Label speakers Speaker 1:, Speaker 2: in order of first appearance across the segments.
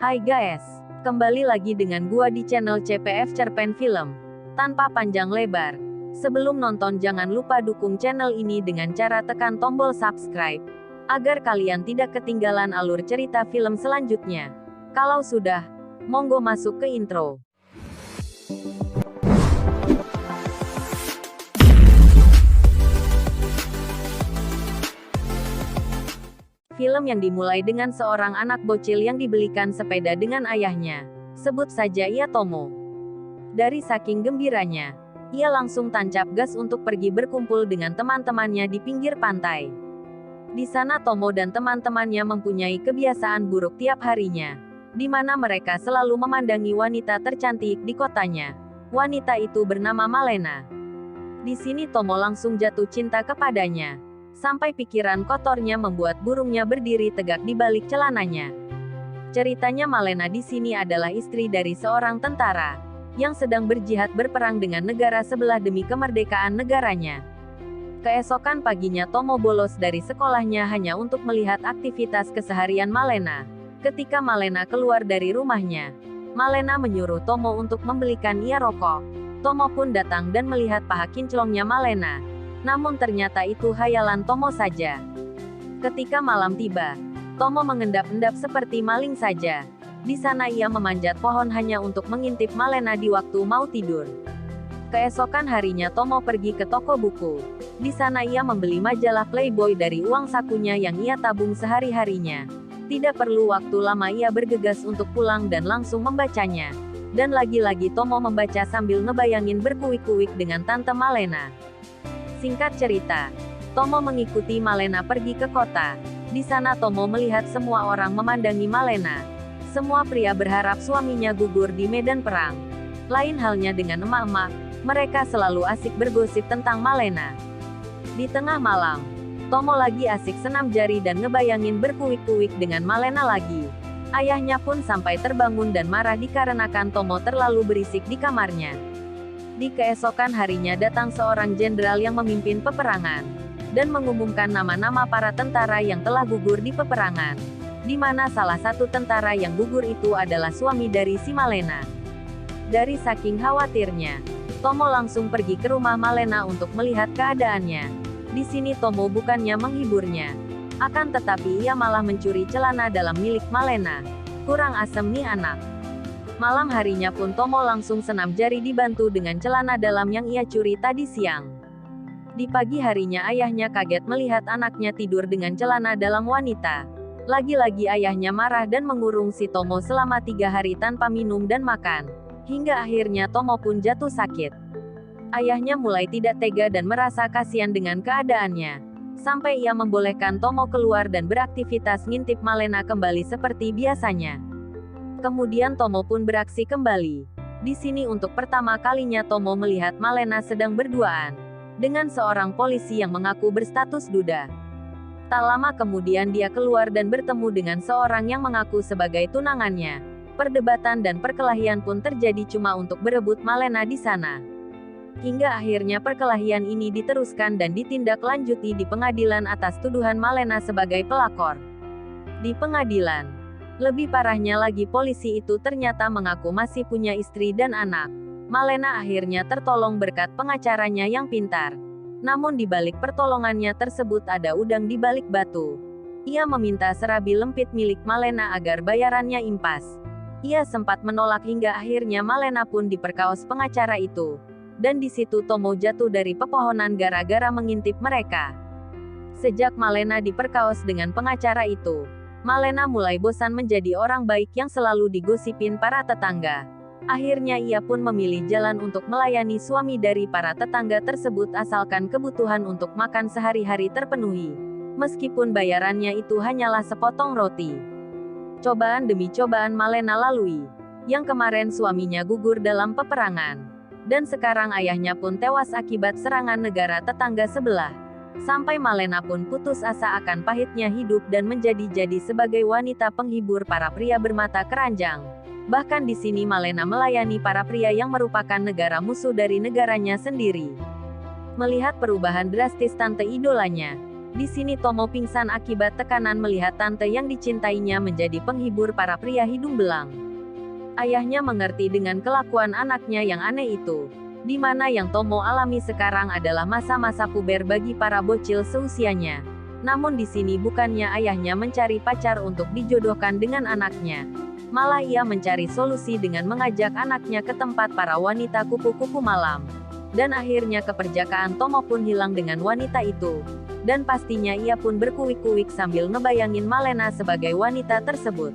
Speaker 1: Hai guys, kembali lagi dengan gua di channel CPF Cerpen Film. Tanpa panjang lebar, sebelum nonton jangan lupa dukung channel ini dengan cara tekan tombol subscribe, agar kalian tidak ketinggalan alur cerita film selanjutnya. Kalau sudah, monggo masuk ke intro. Film yang dimulai dengan seorang anak bocil yang dibelikan sepeda dengan ayahnya. Sebut saja ia Tomo. Dari saking gembiranya, ia langsung tancap gas untuk pergi berkumpul dengan teman-temannya di pinggir pantai. Di sana Tomo dan teman-temannya mempunyai kebiasaan buruk tiap harinya, di mana mereka selalu memandangi wanita tercantik di kotanya. Wanita itu bernama Malena. Di sini Tomo langsung jatuh cinta kepadanya. Sampai pikiran kotornya membuat burungnya berdiri tegak di balik celananya. Ceritanya Malena di sini adalah istri dari seorang tentara yang sedang berjihad berperang dengan negara sebelah demi kemerdekaan negaranya. Keesokan paginya Tomo bolos dari sekolahnya hanya untuk melihat aktivitas keseharian Malena. Ketika Malena keluar dari rumahnya, Malena menyuruh Tomo untuk membelikan ia rokok. Tomo pun datang dan melihat paha kinclongnya Malena. Namun ternyata itu hayalan Tomo saja. Ketika malam tiba, Tomo mengendap-endap seperti maling saja. Di sana ia memanjat pohon hanya untuk mengintip Malena di waktu mau tidur. Keesokan harinya Tomo pergi ke toko buku. Di sana ia membeli majalah Playboy dari uang sakunya yang ia tabung sehari-harinya. Tidak perlu waktu lama ia bergegas untuk pulang dan langsung membacanya. Dan lagi-lagi Tomo membaca sambil ngebayangin berkuik-kuik dengan Tante Malena. Singkat cerita, Tomo mengikuti Malena pergi ke kota. Di sana Tomo melihat semua orang memandangi Malena. Semua pria berharap suaminya gugur di medan perang. Lain halnya dengan emak-emak, mereka selalu asik bergosip tentang Malena. Di tengah malam, Tomo lagi asik senam jari dan ngebayangin berkuik-kuik dengan Malena lagi. Ayahnya pun sampai terbangun dan marah dikarenakan Tomo terlalu berisik di kamarnya. Di keesokan harinya datang seorang jenderal yang memimpin peperangan, dan mengumumkan nama-nama para tentara yang telah gugur di peperangan, di mana salah satu tentara yang gugur itu adalah suami dari si Malena. Dari saking khawatirnya, Tomo langsung pergi ke rumah Malena untuk melihat keadaannya. Di sini Tomo bukannya menghiburnya, akan tetapi ia malah mencuri celana dalam milik Malena. Kurang asem nih anak. Malam harinya pun Tomo langsung senam jari dibantu dengan celana dalam yang ia curi tadi siang. Di pagi harinya ayahnya kaget melihat anaknya tidur dengan celana dalam wanita. Lagi-lagi ayahnya marah dan mengurung si Tomo selama 3 hari tanpa minum dan makan. Hingga akhirnya Tomo pun jatuh sakit. Ayahnya mulai tidak tega dan merasa kasihan dengan keadaannya. Sampai ia membolehkan Tomo keluar dan beraktivitas ngintip Malena kembali seperti biasanya. Kemudian Tomo pun beraksi kembali. Di sini untuk pertama kalinya Tomo melihat Malena sedang berduaan dengan seorang polisi yang mengaku berstatus duda. Tak lama kemudian dia keluar dan bertemu dengan seorang yang mengaku sebagai tunangannya. Perdebatan dan perkelahian pun terjadi cuma untuk berebut Malena di sana. Hingga akhirnya perkelahian ini diteruskan dan ditindaklanjuti di pengadilan atas tuduhan Malena sebagai pelakor. Di pengadilan, lebih parahnya lagi polisi itu ternyata mengaku masih punya istri dan anak. Malena akhirnya tertolong berkat pengacaranya yang pintar. Namun di balik pertolongannya tersebut ada udang di balik batu. Ia meminta serabi lempit milik Malena agar bayarannya impas. Ia sempat menolak hingga akhirnya Malena pun diperkaos pengacara itu. Dan di situ Tomo jatuh dari pepohonan gara-gara mengintip mereka. Sejak Malena diperkaos dengan pengacara itu, Malena mulai bosan menjadi orang baik yang selalu digosipin para tetangga. Akhirnya ia pun memilih jalan untuk melayani suami dari para tetangga tersebut asalkan kebutuhan untuk makan sehari-hari terpenuhi. Meskipun bayarannya itu hanyalah sepotong roti. Cobaan demi cobaan Malena lalui. Yang kemarin suaminya gugur dalam peperangan. Dan sekarang ayahnya pun tewas akibat serangan negara tetangga sebelah. Sampai Malena pun putus asa akan pahitnya hidup dan menjadi-jadi sebagai wanita penghibur para pria bermata keranjang. Bahkan di sini Malena melayani para pria yang merupakan negara musuh dari negaranya sendiri. Melihat perubahan drastis tante idolanya, Di sini Tomo pingsan akibat tekanan melihat tante yang dicintainya menjadi penghibur para pria hidung belang. Ayahnya mengerti dengan kelakuan anaknya yang aneh itu, di mana yang Tomo alami sekarang adalah masa-masa puber bagi para bocil seusianya. Namun di sini bukannya ayahnya mencari pacar untuk dijodohkan dengan anaknya, malah ia mencari solusi dengan mengajak anaknya ke tempat para wanita kupu-kupu malam. Dan akhirnya keperjakaan Tomo pun hilang dengan wanita itu. Dan pastinya ia pun berkuik-kuik sambil ngebayangin Malena sebagai wanita tersebut.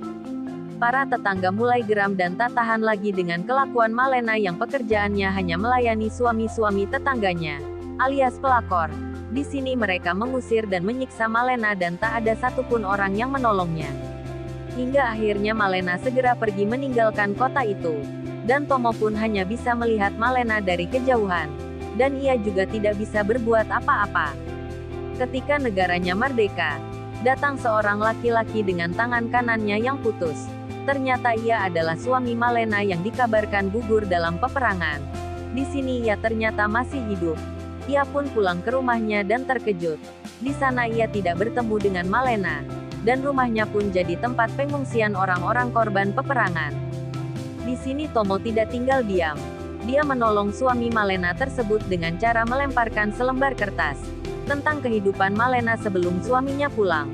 Speaker 1: Para tetangga mulai geram dan tak tahan lagi dengan kelakuan Malena yang pekerjaannya hanya melayani suami-suami tetangganya, alias pelakor. Di sini mereka mengusir dan menyiksa Malena dan tak ada satupun orang yang menolongnya. Hingga akhirnya Malena segera pergi meninggalkan kota itu. Dan Tomo pun hanya bisa melihat Malena dari kejauhan. Dan ia juga tidak bisa berbuat apa-apa. Ketika negaranya merdeka, datang seorang laki-laki dengan tangan kanannya yang putus. Ternyata ia adalah suami Malena yang dikabarkan gugur dalam peperangan. Di sini ia ternyata masih hidup. Ia pun pulang ke rumahnya dan terkejut. Di sana ia tidak bertemu dengan Malena. Dan rumahnya pun jadi tempat pengungsian orang-orang korban peperangan. Di sini Tomo tidak tinggal diam. Dia menolong suami Malena tersebut dengan cara melemparkan selembar kertas tentang kehidupan Malena sebelum suaminya pulang.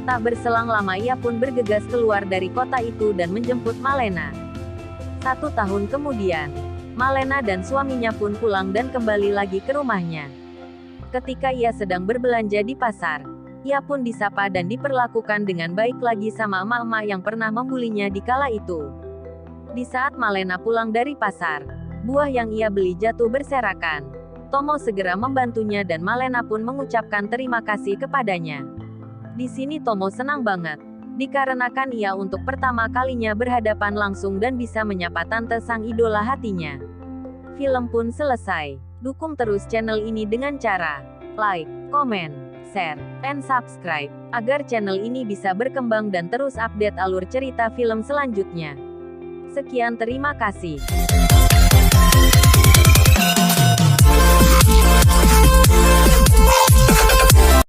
Speaker 1: Tak berselang lama ia pun bergegas keluar dari kota itu dan menjemput Malena. 1 tahun kemudian, Malena dan suaminya pun pulang dan kembali lagi ke rumahnya. Ketika ia sedang berbelanja di pasar, ia pun disapa dan diperlakukan dengan baik lagi sama emak-emak yang pernah membulinya di kala itu. Di saat Malena pulang dari pasar, buah yang ia beli jatuh berserakan. Tomo segera membantunya dan Malena pun mengucapkan terima kasih kepadanya. Di sini Tomo senang banget, dikarenakan ia untuk pertama kalinya berhadapan langsung dan bisa menyapa tante sang idola hatinya. Film pun selesai. Dukung terus channel ini dengan cara like, comment, share, and subscribe, agar channel ini bisa berkembang dan terus update alur cerita film selanjutnya. Sekian terima kasih.